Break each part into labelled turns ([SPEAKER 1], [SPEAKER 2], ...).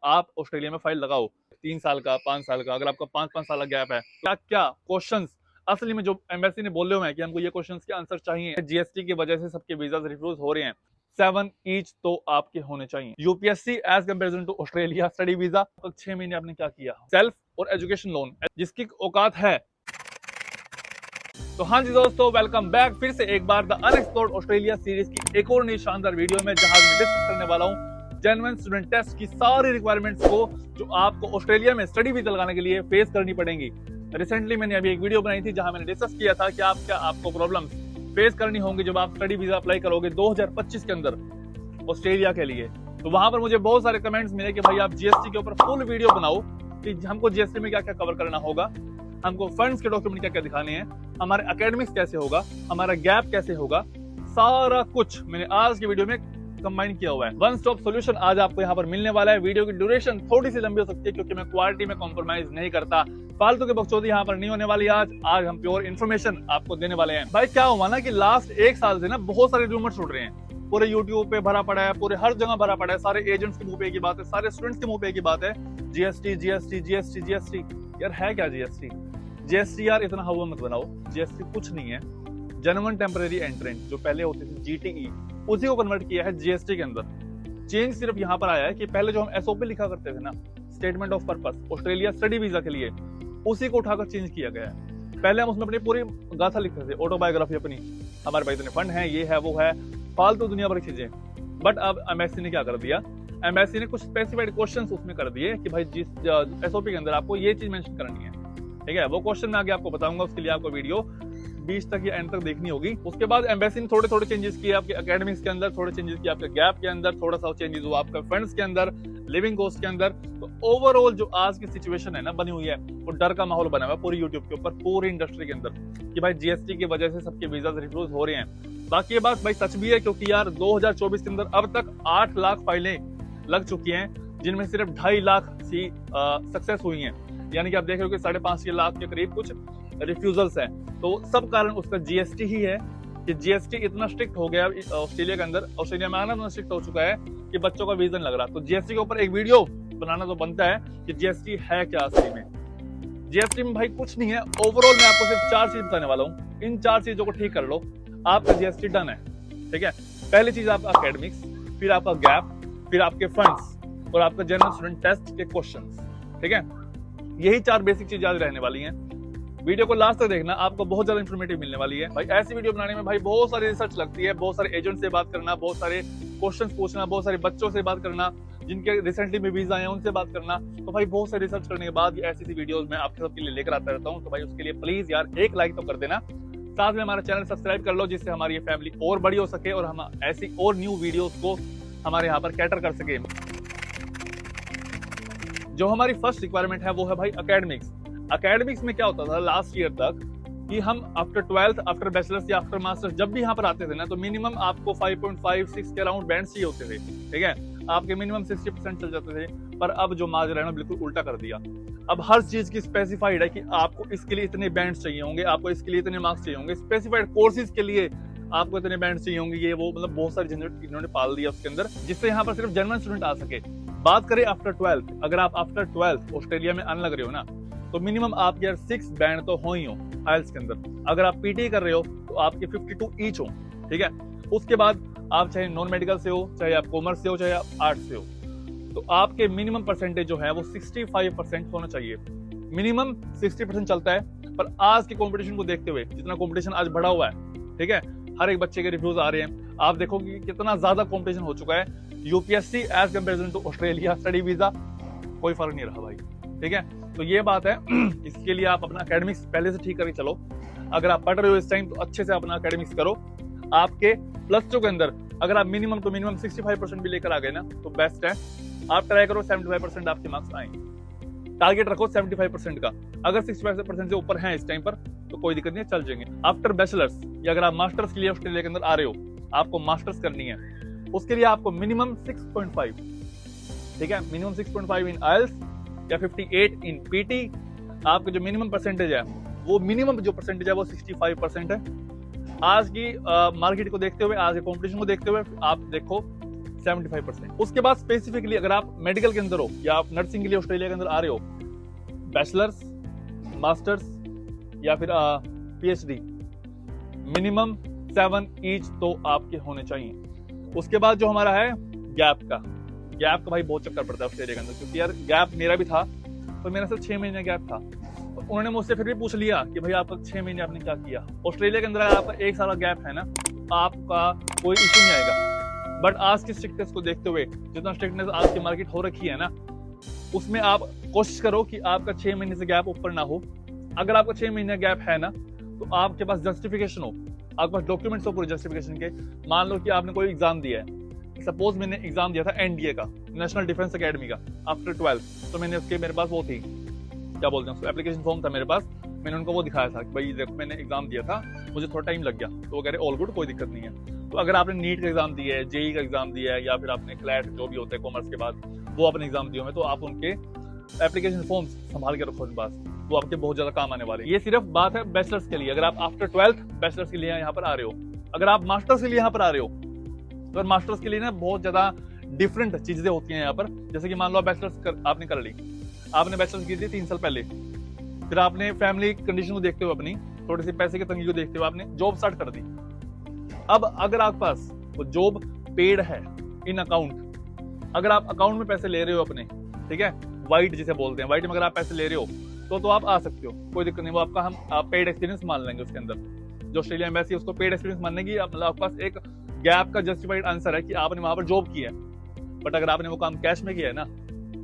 [SPEAKER 1] आप ऑस्ट्रेलिया में फाइल लगाओ 3 साल का 5 साल का, अगर आपका 5-5 साल का गैप है, क्या क्या क्वेश्चंस असली में जो एम्बेसी ने बोले हुए हैं कि हमको ये क्वेश्चंस के आंसर चाहिए, जीएसटी की वजह से सबके वीजा रिफ्यूज हो रहे हैं, 7 ईच तो आपके होने चाहिए। UPSC as comparison to Australia study visa 6 महीने आपने क्या किया, सेल्फ और एजुकेशन लोन जिसकी औकात है। तो हाँ जी दोस्तों, वेलकम बैक फिर से एक बार द अनएक्सप्लोर्ड ऑस्ट्रेलिया सीरीज की एक और नई शानदार वीडियो में, जहां मैं डिस्कस करने वाला हूं जेन्युइन स्टूडेंट टेस्ट की सारी रिक्वायरमेंट्स को जो आपको ऑस्ट्रेलिया में स्टडी वीजा लगाने के लिए फेस करनी पड़ेंगी। रिसेंटली मैंने अभी एक वीडियो बनाई थी जहां मैंने डिस्कस किया था कि आपको प्रॉब्लम्स फेस करनी होंगी जब आप स्टडी वीजा अप्लाई करोगे 2025 के अंदर ऑस्ट्रेलिया के लिए। तो वहां पर मुझे बहुत सारे कमेंट्स मिले कि भाई आप जीएसटी के ऊपर फुल वीडियो बनाओ कि हमको जीएसटी में क्या क्या कवर करना होगा, हमको फंड्स के डॉक्यूमेंट क्या क्या दिखाने हैं, हमारे एकेडमिक्स कैसे होगा, हमारा गैप कैसे होगा, सारा कुछ मैंने आज की वीडियो में कंबाइन किया हुआ है। वन स्टॉप सॉल्यूशन आज आपको यहाँ पर मिलने वाला है। वीडियो की ड्यूरेशन थोड़ी सी लंबी हो सकती है क्योंकि मैं क्वालिटी में कॉम्प्रोमाइज नहीं करता, फालतू के बकचोदी यहाँ पर नहीं होने वाली। आज हम प्योर इन्फॉर्मेशन आपको देने वाले हैं। भाई क्या हुआ ना कि लास्ट एक साल से ना बहुत सारे रूमर्स उड़ रहे हैं, पूरे यूट्यूब पे भरा पड़ा है, पूरे हर जगह भरा पड़ा है, सारे एजेंट्स के मुंह पे की बात है, सारे स्टूडेंट्स के मुंह पे की बात है, जीएसटी जीएसटी जीएसटी जीएसटी। यार है क्या जीएसटी? जीएसटी यार इतना हवा मत बनाओ, जीएसटी कुछ नहीं है। जेन्युइन टेम्परेरी एंट्रेंट जो पहले होती थी जीटीई, उसी को कन्वर्ट किया है जीएसटी के अंदर। चेंज सिर्फ यहाँ पर आया है कि पहले जो हम एसओपी लिखा करते थे ना, statement of purpose Australia study visa के लिए, उसी को उठाकर चेंज किया गया है। पहले हम उसमें अपनी पूरी गाथा लिखते थे, ऑटोबायोग्राफी अपनी, हमारे पास इतने फंड है, ये है वो है, फालतू दुनिया भर की चीजें। बट अब एमएससी ने क्या कर दिया, एमएससी ने कुछ स्पेसिफाइड क्वेश्चंस उसमें कर दिए कि भाई जिस एसओपी के अंदर आपको ये चीज मेंशन करनी है, ठीक है। वो क्वेश्चन मैं आगे आपको बताऊंगा, उसके लिए आपको वीडियो 20 तक या एंड तक देखनी होगी। उसके बाद एम्बेसी ने थोड़े थोड़े चेंजेस किए आपके एकेडमिक्स के अंदर, थोड़े चेंजेस किए आपके गैप के अंदर, थोड़ा सा चेंजेस हुआ आपका फंड्स के अंदर, लिविंग कॉस्ट के अंदर। तो ओवरऑल जो आज की सिचुएशन है ना बनी हुई है, वो डर का माहौल बना हुआ है पूरी यूट्यूब के ऊपर, पूरी इंडस्ट्री के अंदर कि भाई जीएसटी की वजह से सबके वीजा रिफ्यूज हो रहे हैं। बाकी ये बात भाई सच भी है क्योंकि यार 2024 के अंदर अब तक 8 लाख फाइलें लग चुकी हैं, जिनमें सिर्फ 2.5 लाख सी सक्सेस हुई हैं। यानी कि आप देख रहे हो कि 5.5 लाख के करीब कुछ रिफ्यूजल्स हैं। तो सब कारण उसका जीएसटी ही है कि जीएसटी इतना स्ट्रिक्ट हो गया ऑस्ट्रेलिया के अंदर, ऑस्ट्रेलिया में आना इतना स्ट्रिक्ट हो चुका है कि बच्चों का वीजा लग रहा। तो जीएसटी के ऊपर एक वीडियो बनाना तो बनता है कि जीएसटी है क्या असली में। जीएसटी में भाई कुछ नहीं है, ओवरऑल मैं आपको सिर्फ 4 चीज बताने वाला हूँ। इन 4 चीजों को ठीक कर लो, आपका जीएसटी डन है, ठीक है। पहली चीज आपका एकेडमिक्स, फिर आपका गैप, फिर आपके फंड्स और आपका जनरल स्टूडेंट टेस्ट के क्वेश्चंस, ठीक है। यही 4 बेसिक चीज याद रहने वाली हैं। वीडियो को लास्ट तक देखना, आपको बहुत ज्यादा इन्फॉर्मेटिव मिलने वाली है। भाई ऐसी वीडियो बनाने में भाई बहुत सारी रिसर्च लगती है, बहुत सारे एजेंट से बात करना, बहुत सारे क्वेश्चंस पूछना, बहुत सारे बच्चों से बात करना जिनके रिसेंटली में वीजा आए हैं उनसे बात करना। तो भाई बहुत सारी रिसर्च करने के बाद ऐसी वीडियोस मैं आपके सबके लिए लेकर आता रहता हूँ। तो भाई उसके लिए प्लीज यार एक लाइक तो कर देना, साथ में हमारा चैनल सब्सक्राइब कर लो, जिससे हमारी ये फैमिली और बड़ी हो सके और हम ऐसी और न्यू वीडियोस को हमारे यहाँ पर कैटर कर सके। जो हमारी फर्स्ट रिक्वायरमेंट है वो है भाई एकेडमिक्स। एकेडमिक्स में क्या होता था लास्ट ईयर तक कि हम आफ्टर 12th, आफ्टर बैचलर्स या आफ्टर मास्टर्स जब भी यहाँ पर आते थे ना, तो मिनिमम आपको 5.5-6 के अराउंड बैंड चाहिए होते थे, ठीक है। आपके मिनिमम 60% चल जाते थे। पर अब जो माजरा है ना बिल्कुल उल्टा कर दिया। अब हर चीज की स्पेसिफाइड है कि आपको इसके लिए इतने बैंड्स चाहिए होंगे, आपको इसके लिए इतने मार्क्स चाहिए होंगे, स्पेसिफाइड कोर्सेज के लिए आपको इतने बैंड चाहिए होंगे, ये वो मतलब बहुत सारी झंझट इन्होंने पाल दिया उसके अंदर, जिससे यहाँ पर सिर्फ जेन्युइन स्टूडेंट आ सके। बात करें आफ्टर 12th, अगर आप आफ्टर 12th ऑस्ट्रेलिया में आने लग रहे हो ना, तो मिनिमम आप यार 6 बैंड तो हो ही हो आइल्स के अंदर। अगर आप पीटी कर रहे हो तो आपके 52 ईच हो, ठीक है। उसके बाद आप चाहे नॉन मेडिकल से हो, चाहे आप कॉमर्स से हो, चाहे आप आर्ट्स से हो, तो आपके मिनिमम परसेंटेज जो है वो 65% होना चाहिए। मिनिमम 60% चलता है, पर आज के कंपटीशन को देखते हुए, जितना कंपटीशन आज बढ़ा हुआ है, ठीक है, हर एक बच्चे के रिव्यूज आ रहे हैं, आप देखोगे कि कितना ज्यादा कंपटीशन हो चुका है। UPSC as comparison to Australia study visa कोई फर्क नहीं रहा भाई, ठीक है। तो ये बात है, इसके लिए आप अपना एकेडमिक्स पहले से ठीक करके चलो। अगर आप पढ़ रहे हो इस टाइम तो अच्छे से अपना एकेडमिक्स करो। आपके +2 के अंदर अगर आप मिनिमम तो मिनिमम 65% भी लेकर आ गए ना तो बेस्ट है। आप ट्राई करो 75% आपके मार्क्स आए, टारगेट रखो 75% का। अगर 65% से ऊपर है इस टाइम पर तो कोई दिक्कत नहीं है, चल जाएंगे। आफ्टर बैचलर्स या अगर आप मास्टर्स के लिए ऑस्ट्रेलिया के अंदर आ रहे हो, आपको मास्टर्स करनी है, उसके लिए आपको मिनिमम 6.5, ठीक है, मिनिमम 6.5 इन आइल्स या 58 इन पीटी। आपका जो मिनिमम परसेंटेज है वो मिनिमम जो परसेंटेज है वो 65% है। आज की मार्केट को देखते हुए, आज के कंपटीशन को देखते हुए आप देखो 75%। उसके बाद स्पेसिफिकली अगर आप मेडिकल के अंदर हो या आप नर्सिंग के लिए ऑस्ट्रेलिया के अंदर आ रहे हो, बैचलर्स, मास्टर्स या फिर PhD, मिनिमम 7 ईच तो आपके होने चाहिए। उसके बाद जो हमारा है गैप का भाई बहुत चक्कर पड़ता है ऑस्ट्रेलिया के अंदर, क्योंकि यार गैप मेरा भी था, तो मेरा सिर्फ 6 महीने गैप था। तो उन्होंने मुझसे फिर भी पूछ लिया कि भाई आपका 6 महीने आपने क्या किया। ऑस्ट्रेलिया के अंदर अगर आपका 1 साल का गैप है ना, आपका कोई इशू नहीं आएगा। बट आज की स्ट्रिक्टनेस को देखते हुए, जितना स्ट्रिक्टनेस आज की मार्केट हो रखी है ना, उसमें आप कोशिश करो कि आपका 6 महीने से गैप ऊपर ना हो। अगर आपका 6 महीने गैप है ना, तो आपके पास जस्टिफिकेशन हो, आपके पास डॉक्यूमेंट्स हो पूरे जस्टिफिकेशन के। मान लो कि आपने कोई एग्जाम दिया है, सपोज मैंने एग्जाम दिया था NDA का, नेशनल डिफेंस एकेडमी का, आफ्टर 12th। तो मैंने उसके, मेरे पास वो थी, क्या बोलते हैं उसको, एप्लीकेशन फॉर्म था मेरे पास। मैंने उनको वो दिखाया था कि भाई देखो मैंने एग्जाम दिया था, मुझे थोड़ा टाइम लग गया। तो वो कह रहे ऑल गुड, कोई दिक्कत नहीं है। तो अगर आपने नीट का एग्जाम दिया है, JEE का एग्जाम दिया है, या फिर आपने क्लैट जो भी होता है कॉमर्स के बाद, वो अपने एग्जाम दिए हुए, तो आप उनके एप्लीकेशन फॉर्म्स संभाल के रखो अपने पास, वो आपके बहुत ज्यादा काम आने वाले। ये सिर्फ बात है बैचलर्स के लिए, अगर आप आफ्टर 12th बैचलर्स के लिए यहाँ पर आ रहे हो। अगर आप मास्टर्स के लिए यहाँ पर आ रहे हो, तो मास्टर्स के लिए ना बहुत ज्यादा डिफरेंट चीजें होती हैं यहाँ पर। जैसे कि मान लो बैचलर्स आपने कर ली, आपने बैचलर्स की थी 3 साल पहले, फिर आपने फैमिली कंडीशन को देखते हुए, अपनी थोड़ी सी पैसे की तंगी को देखते हुए आपने जॉब स्टार्ट कर दी। अब अगर आपके पास वो जॉब पेड है इन अकाउंट, अगर आप अकाउंट में पैसे ले रहे हो अपने, ठीक है, वाइट जिसे बोलते हैं, वाइट में अगर आप पैसे ले रहे हो तो आप आ सकते हो, कोई दिक्कत नहीं। वो आपका हम पेड एक्सपीरियंस मान लेंगे उसके अंदर, जो ऑस्ट्रेलिया एम्बेसी उसको पेड एक्सपीरियंस मानने की, मतलब आपके पास एक गैप का जस्टिफाइड आंसर है कि आपने वहां पर जॉब की है। बट अगर आपने वो काम कैश में किया है ना,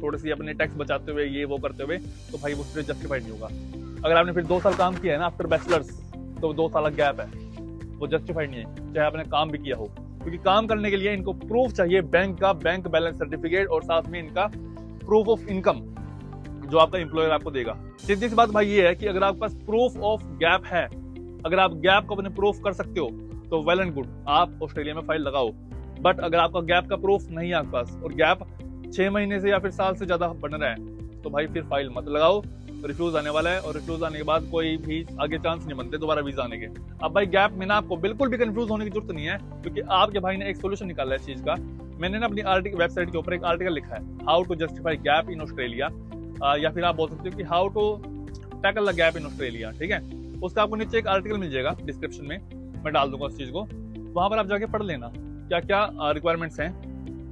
[SPEAKER 1] थोड़ी सी अपने टैक्स बचाते हुए, ये वो करते हुए, तो भाई वो फिर जस्टिफाइड नहीं होगा। अगर आपने फिर 2 साल काम किया है ना आफ्टर बैचलर्स, तो 2 साल का गैप है, वो जस्टिफाइड नहीं है, चाहे आपने काम भी किया हो। क्योंकि काम करने के लिए इनको प्रूफ चाहिए बैंक का, बैंक बैलेंस सर्टिफिकेट, और साथ में इनका प्रूफ ऑफ इनकम जो आपका एम्प्लॉयर आपको देगा। सीधी सी बात भाई ये है कि अगर आपके पास प्रूफ ऑफ गैप है, अगर आप गैप को अपने प्रूफ कर सकते हो, तो वेल एंड गुड, आप ऑस्ट्रेलिया में फाइल लगाओ। बट अगर आपका गैप का प्रूफ नहीं है आपके पास, और गैप 6 महीने से या फिर साल से ज्यादा बन रहा है, तो भाई फिर फाइल मत लगाओ, रिफ्यूज आने वाला है। और रिफ्यूज आने के बाद कोई भी आगे चांस नहीं बनते दोबारा वीजा आने के। अब भाई गैप में ना आपको बिल्कुल भी कंफ्यूज होने की जरूरत नहीं है, क्योंकि आपके भाई ने एक सोल्यूशन निकाला है इस चीज का। मैंने ना अपनी वेबसाइट के ऊपर एक आर्टिकल लिखा है, how to justify gap in Australia, या फिर आप बोल सकते हो कि how to tackle the gap in Australia, ठीक है। उसका आपको नीचे एक आर्टिकल मिल जाएगा डिस्क्रिप्शन में, मैं डाल दूंगा उस चीज को, वहां पर आप जाके पढ़ लेना क्या क्या रिक्वायरमेंट्स हैं,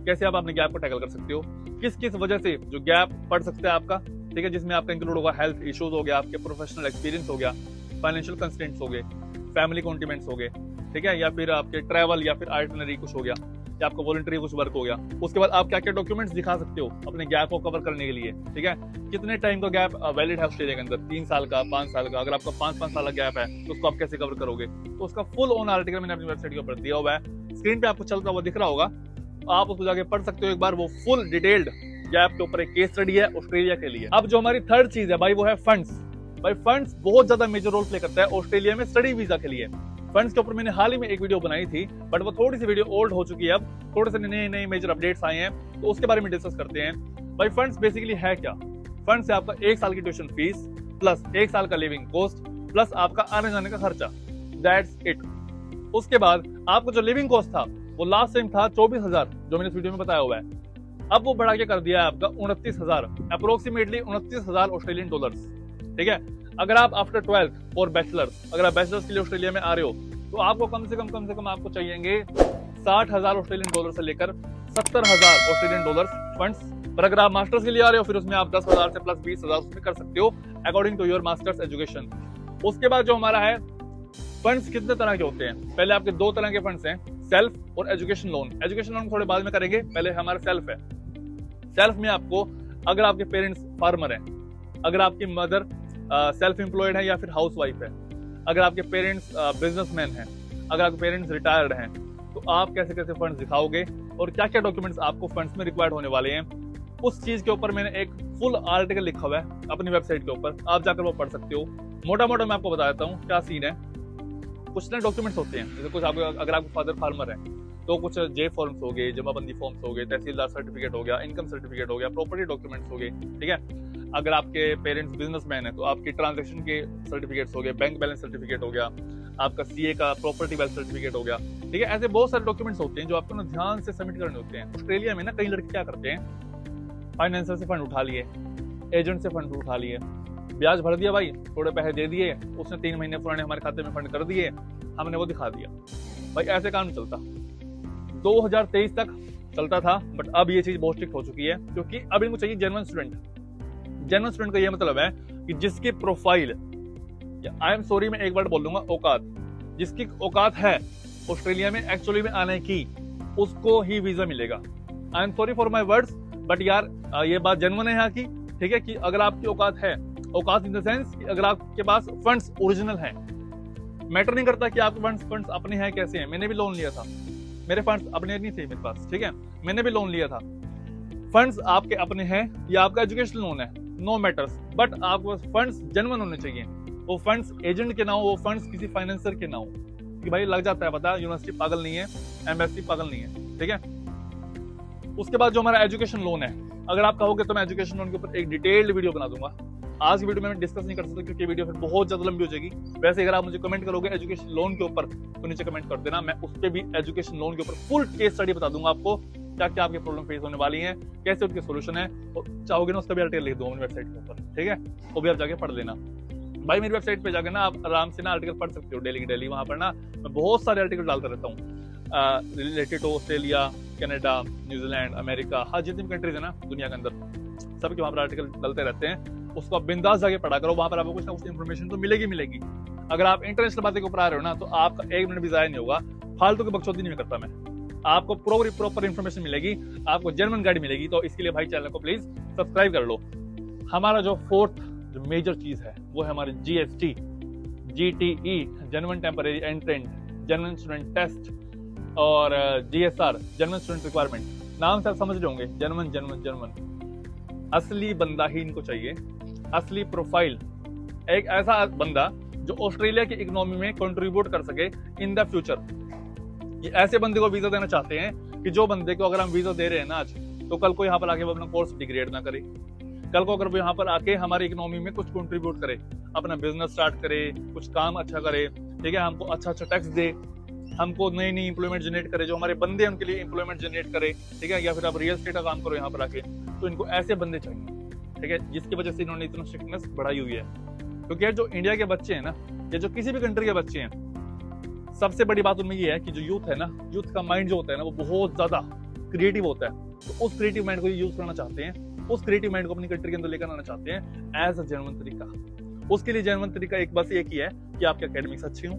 [SPEAKER 1] कैसे आप अपने गैप को टैकल कर सकते हो, किस किस वजह से जो गैप पड़ सकता है आपका, ठीक है, जिसमें आपका इंक्लूड होगा हेल्थ इश्यूज हो गया, आपके प्रोफेशनल एक्सपीरियंस हो गया, फाइनेंशियल कंस्ट्रेंट्स हो गए, फैमिली कॉन्टिमेंट्स हो गए, ठीक है, या फिर आपके ट्रैवल या फिर आइटनरी कुछ हो गया, या आपका वॉलंटरी कुछ वर्क हो गया। उसके बाद आप क्या क्या डॉक्यूमेंट्स दिखा सकते हो अपने गैप को कवर करने के लिए, ठीक है। कितने टाइम का गैप वैलिड है ऑस्ट्रेलिया के अंदर, 3 साल का, 5 साल का। अगर आपका 5 साल का गैप है तो उसको आप कैसे कवर करोगे, तो उसका फुल ऑन आर्टिकल मैंने अपनी वेबसाइट के ऊपर दिया हुआ है, स्क्रीन पे आपको चलता हुआ दिख रहा होगा, आप उसको जाके पढ़ सकते हो एक बार। वो फुल डिटेल्ड गैप के ऊपर एक केस स्टडी है ऑस्ट्रेलिया के लिए। अब जो हमारी थर्ड चीज है भाई, वो है फंड्स। भाई फंड्स बहुत ज्यादा मेजर रोल प्ले करता है ऑस्ट्रेलिया में स्टडी वीजा के लिए। फंड्स के ऊपर मैंने हाल ही में एक वीडियो बनाई थी, बट वो थोड़ी सी वीडियो ओल्ड हो चुकी है, अब थोड़े से नए मेजर अपडेट्स आए हैं, तो उसके बारे में डिस्कस करते हैं। भाई फंड्स बेसिकली है क्या? फंड्स है आपका 1 साल की ट्यूशन फीस प्लस 1 साल का लिविंग कॉस्ट प्लस आपका आने जाने का खर्चा, दैट्स इट। उसके बाद आपको जो लिविंग कॉस्ट था वो लास्ट टाइम था 24,000, जो मैंने इस वीडियो में बताया हुआ है, अब वो बढ़ा के कर दिया है आपका 29,000, अप्रोक्सीमेटली 29,000 ऑस्ट्रेलियन डॉलर्स, ठीक है। अगर आप आफ्टर 12th और बैचलर्स, अगर आप बैचलर्स के लिए ऑस्ट्रेलिया में आ रहे हो, तो आपको कम से कम आपको चाहिएंगे 60,000 ऑस्ट्रेलियन डॉलर से लेकर 70,000 ऑस्ट्रेलियन डॉलर फंड्स। पर अगर आप मास्टर्स के लिए आ रहे हो, फिर उसमें आप 10,000 से प्लस 20,000 उसमें कर सकते हो according to your masters education. उसके बाद जो हमारा है फंड्स कितने तरह के होते हैं, पहले आपके 2 तरह के फंड्स हैं, सेल्फ और एजुकेशन लोन। एजुकेशन लोन थोड़े बाद में करेंगे, पहले हमारा सेल्फ है। सेल्फ में आपको, अगर आपके पेरेंट्स फार्मर हैं, अगर आपकी मदर सेल्फ एम्प्लॉयड है या फिर हाउस वाइफ है, अगर आपके पेरेंट्स बिजनेसमैन हैं, अगर आपके पेरेंट्स रिटायर्ड हैं, तो आप कैसे कैसे फंड्स दिखाओगे और क्या क्या डॉक्यूमेंट्स आपको फंड्स में रिक्वायर्ड होने वाले हैं, उस चीज के ऊपर मैंने एक फुल आर्टिकल लिखा हुआ है अपनी वेबसाइट के ऊपर, आप जाकर वो पढ़ सकते हो। मोटा मोटा मैं आपको बता देता हूँ क्या सीन है। कुछ ना डॉक्यूमेंट्स होते हैं, जैसे कुछ आपको, अगर आपके फादर फार्मर है तो कुछ जे फॉर्म्स हो गए, जमाबंदी फॉर्म्स हो गए, तहसीलदार सर्टिफिकेट हो गया, इनकम सर्टिफिकेट हो गया, प्रॉपर्टी डॉक्यूमेंट्स हो गए, ठीक है। अगर आपके पेरेंट्स बिजनेसमैन है तो आपकी ट्रांजैक्शन के सर्टिफिकेट्स हो गए, बैंक बैलेंस सर्टिफिकेट हो गया, आपका CA का प्रॉपर्टी बैलेंस सर्टिफिकेट हो गया, ठीक है। ऐसे बहुत सारे डॉक्यूमेंट्स होते हैं जो आपको ना ध्यान से सबमिट करने होते हैं। ऑस्ट्रेलिया में ना कई लड़के क्या करते हैं, फाइनेंसर से फंड उठा लिए, एजेंट से फंड उठा लिए, ब्याज भर दिया भाई, थोड़े पैसे दे दिए, उसने 3 महीने पुराने हमारे खाते में फंड कर दिए, हमने वो दिखा दिया। भाई ऐसे काम नहीं चलता। 2023 तक चलता था, बट अब ये चीज बहुत स्ट्रिक्ट हो चुकी है, क्योंकि अब इनको चाहिए जेन्युइन स्टूडेंट। जेन्युइन स्टूडेंट का ये मतलब है कि जिसकी प्रोफाइल, आई एम सॉरी मैं एक बार बोल दूंगा, औकात, जिसकी औकात है ऑस्ट्रेलिया में एक्चुअली में आने की, उसको ही वीजा मिलेगा। I am sorry for my words, but यार ये बात जेन्युइन है यहाँ की, ठीक है, कि अगर आपकी औकात है, औकात इन द सेंस कि अगर आपके पास फंड्स ओरिजिनल हैं, मैटर नहीं करता कि आपके फंड्स अपने हैं कैसे हैं। मैंने भी लोन लिया था, मेरे फंड्स अपने नहीं थे मेरे पास, ठीक है, मैंने भी लोन लिया था। फंड्स आपके अपने हैं या आपका एजुकेशन लोन है, नो मैटर्स, बट आपको फंड्स जेन्युइन होने चाहिए। वो फंड्स एजेंट के ना हो, वो फंड्स किसी फाइनेंसर के ना हो, कि भाई लग जाता है पता, यूनिवर्सिटी पागल नहीं है, एमबेसी पागल नहीं है, ठीक है। उसके बाद जो हमारा एजुकेशन लोन है, अगर आप कहोगे तो मैं एजुकेशन लोन के ऊपर एक डिटेल्ड वीडियो बना दूंगा। आज की वीडियो में मैं डिस्कस नहीं कर सकता क्योंकि वीडियो फिर बहुत ज्यादा लंबी हो जाएगी। वैसे अगर आप मुझे कमेंट करोगे एजुकेशन लोन के ऊपर तो नीचे कमेंट कर देना, मैं उस पर भी एजुकेशन लोन के ऊपर फुल केस स्टडी बता दूंगा आपको, क्या क्या आपकी प्रॉब्लम फेस होने वाली है, कैसे उनके सोल्यूशन है, और चाहोगे ना उसका भी आर्टिकल लिख दूंगा अपनी वेबसाइट के ऊपर, ठीक है, वो भी आप जाके पढ़ लेना। भाई मेरी वेबसाइट पे जाकर ना आप आराम से ना आर्टिकल पढ़ सकते हो डेली की डेली। वहां पर ना मैं बहुत सारे आर्टिकल डालता रहता हूँ related to Australia, Canada, New Zealand, America, हर जितनी भी कंट्रीज है ना दुनिया के अंदर, सबके वहां पर आर्टिकल डालते रहते हैं। उसको आप बिंदास जाके पढ़ा करो, वहां पर आपको कुछ ना कुछ इन्फॉर्मेशन तो मिलेगी। अगर आप इंटरनेशनल बातें के ऊपर आ रहे हो ना, तो आपका 1 मिनट भी जाया नहीं होगा, फालतू की बकचोदी नहीं करता मैं, आपको प्रॉपर इन्फॉर्मेशन मिलेगी, आपको जेन्युइन गाइड मिलेगी। तो इसके लिए भाई चैनल को प्लीज सब्सक्राइब कर लो। हमारा जो फोर्थ जो मेजर चीज है वो है हमारे GST, GTE, genuine temporary entrant, genuine student test, और GSR, जेन्युइन स्टूडेंट रिक्वायरमेंट। नाम से आप समझ रहे होंगे, जेन्युइन असली बंदा ही इनको चाहिए, असली प्रोफाइल, एक ऐसा बंदा जो ऑस्ट्रेलिया की इकोनॉमी में कंट्रीब्यूट कर सके इन द फ्यूचर। ये ऐसे बंदे को वीजा देना चाहते हैं कि जो बंदे को अगर हम वीजा दे रहे हैं ना आज, तो कल को यहाँ पर आके वो अपना कोर्स डिग्रेड ना करे, कल को अगर वो यहाँ पर आके हमारी इकोनॉमी में कुछ कंट्रीब्यूट करे, अपना बिजनेस स्टार्ट करे, कुछ काम अच्छा करे, ठीक है, हमको अच्छा टैक्स दे, हमको नई एम्प्लॉयमेंट जनरेट करे, जो हमारे बंदे हैं उनके लिए एम्प्लॉयमेंट जनरेट करे, ठीक है, या फिर आप रियल एस्टेट का काम करो यहाँ पर आके, तो इनको ऐसे बंदे चाहिए, ठीक है, जिसकी वजह से इन्होंने इतना स्ट्रिक्टनेस बढ़ाई हुई है। क्योंकि यार जो इंडिया के बच्चे हैं ना, या जो किसी भी कंट्री के बच्चे हैं, सबसे बड़ी बात उनमें ये है कि जो यूथ है ना, यूथ का माइंड जो होता है ना, वो बहुत ज्यादा क्रिएटिव होता है। तो उस क्रिएटिव माइंड को यूज करना चाहते हैं, उस क्रिएटिव माइंड को अपनी कंट्री के अंदर लेकर आना चाहते हैं एज अ जेन्युइन तरीका। उसके लिए जेन्युइन तरीका एक बस एक ही है कि आपके एकेडमिक्स अच्छे हों,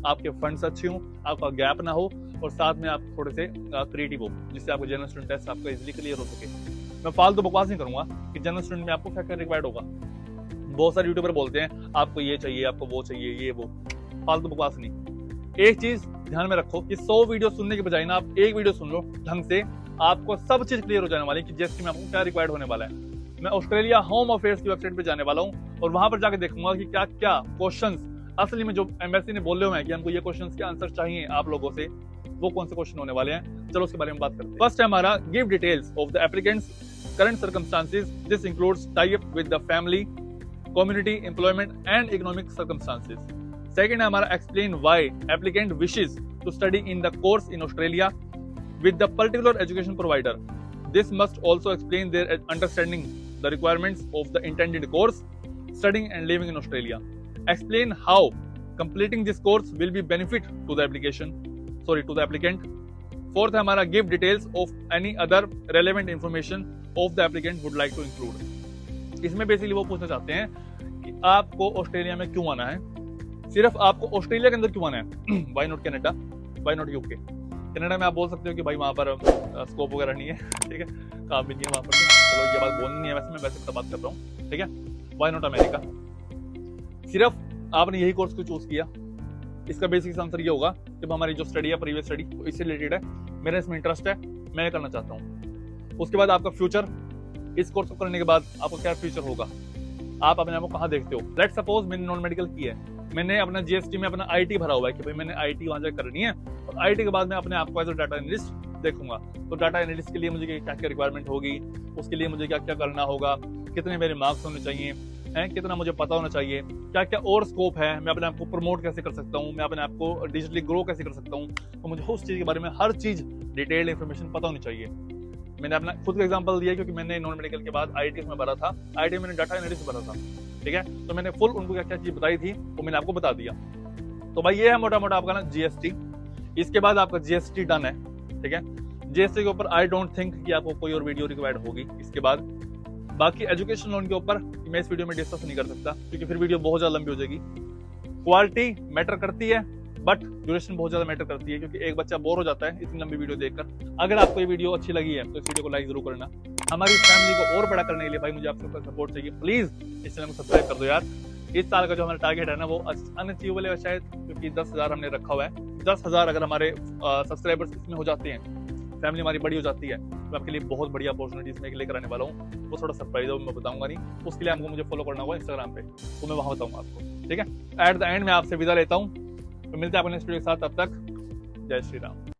[SPEAKER 1] आपके फंड्स अच्छे हों, आपका गैप ना हो, और साथ में आप थोड़े से क्रिएटिव हो, जिससे आपको जेन्युइन स्टूडेंट टेस्ट आपका इजीली क्लियर हो सके। मैं फालतू बकवास नहीं करूंगा कि जेन्युइन स्टूडेंट में आपको क्या क्या रिक्वायर्ड होगा। बहुत सारे यूट्यूबर बोलते हैं आपको ये चाहिए, आपको वो चाहिए, ये वो, फालतू बकवास नहीं। एक चीज ध्यान में रखो कि 100 वीडियो सुनने के बजाय ना आप एक वीडियो सुन लो ढंग से, आपको सब चीज क्लियर हो जाने वाली है कि जीएसटी में आपको क्या रिक्वायर्ड होने वाला है। मैं ऑस्ट्रेलिया होम अफेयर्स की वेबसाइट पे जाने वाला हूँ और वहां पर जाकर देखूंगा कि क्या क्या क्वेश्चंस असली में जो एम्बेसी ने बोले हुए हैं कि हमको ये क्वेश्चंस के आंसर चाहिए आप लोगों से, वो कौन से क्वेश्चन होने वाले हैं। चलो उसके बारे में बात करते हैं। फर्स्ट है हमारा give details of the applicants current circumstances. This includes tie-up with the family, community, employment and economic circumstances. Second है हमारा explain why applicant wishes to study in the course in Australia with the particular education provider. This must also explain their understanding the requirements of the intended course, studying and living in Australia. Explain how completing this course will be benefit to the applicant. Fourth है हमारा give details of any other relevant information of the applicant would like to include. इसमें basically वो पूछना चाहते हैं कि आपको Australia में क्यों आना है, सिर्फ आपको ऑस्ट्रेलिया के अंदर क्यों आना है, why not Canada, why not UK. Canada में आप बोल सकते हो कि भाई वहां पर स्कोप वगैरह नहीं है, ठीक है, काम भी नहीं है वहां पर, चलो ये बात बोलनी है, वैसे मैं वैसे बात कर रहा हूँ, ठीक है। वाई नॉट अमेरिका, सिर्फ आपने यही कोर्स को चूज किया, इसका बेसिक आंसर ये होगा कि हमारी जो स्टडी है प्रीवियस स्टडी इससे रिलेटेड है, मेरा इसमें इंटरेस्ट है, मैं ये करना चाहता हूँ। उसके बाद आपका फ्यूचर, इस कोर्स को करने के बाद आपको क्या फ्यूचर होगा, आप अपने आप को कहाँ देखते हो। लेट्स सपोज मैंने नॉन मेडिकल की है, मैंने अपना जीएसटी में अपना आईटी भरा हुआ है कि भाई मैंने आईटी वहां जाकर करनी है, और आईटी के बाद मैं अपने आप को एज अ डाटा एनालिस्ट देखूंगा। तो डाटा एनालिस्ट के लिए मुझे क्या क्या रिक्वायरमेंट होगी, उसके लिए मुझे क्या क्या करना होगा, कितने मेरे मार्क्स होने चाहिए, है, कितना मुझे पता होना चाहिए, क्या क्या और स्कोप है, मैं अपने आप को प्रमोट कैसे कर सकता हूँ, मैं अपने आप को डिजिटली ग्रो कैसे कर सकता हूँ। तो मुझे उस चीज़ के बारे में हर चीज़ डिटेल्ड इन्फॉर्मेशन पता होनी चाहिए। मैंने अपना खुद का एग्जांपल दिया क्योंकि मैंने नॉन मेडिकल के बाद IIT में भरा था, IIT मैंने डाटा एनालिस्ट भरा था, ठीक है। तो मैंने फुल उनको क्या क्या चीज़ बताई थी वो मैंने आपको बता दिया। तो भाई ये है मोटा मोटा आपका ना GST। इसके बाद आपका GST डन है, ठीक है। GST के ऊपर आई डोंट थिंक कि आपको कोई और वीडियो रिक्वायर्ड होगी इसके बाद। बाकी एजुकेशन लोन के ऊपर मैं इस वीडियो में डिस्कस नहीं कर सकता क्योंकि फिर वीडियो बहुत ज्यादा लंबी हो जाएगी। क्वालिटी मैटर करती है बट ड्यूरेशन बहुत ज्यादा मैटर करती है क्योंकि एक बच्चा बोर हो जाता है इतनी लंबी वीडियो देखकर। अगर आपको ये वीडियो अच्छी लगी है तो इस वीडियो को लाइक जरूर करना। हमारी फैमिली को और बड़ा करने के लिए भाई मुझे आप सबका सपोर्ट चाहिए, प्लीज इस चैनल को सब्सक्राइब कर दो यार। इस साल का जो हमारा टारगेट है ना वो अनअचीवेबल है शायद, क्योंकि 10,000 हमने रखा हुआ है। 10,000 अगर हमारे सब्सक्राइबर्स इसमें हो जाते हैं, फैमिली हमारी बड़ी हो जाती है, तो आपके लिए बहुत बढ़िया अपॉर्चुनिटीज मैं लेकर आने वाला हूँ। वो थोड़ा सरप्राइज है, मैं बताऊंगा नहीं। उसके लिए आपको मुझे फॉलो करना होगा इंस्टाग्राम पे, तो मैं वहां बताऊंगा आपको, ठीक है। एट द एंड मैं आपसे विदा लेता हूँ, तो मिलते हैं अपने नेक्स्ट वीडियो के साथ। तब तक जय श्री राम।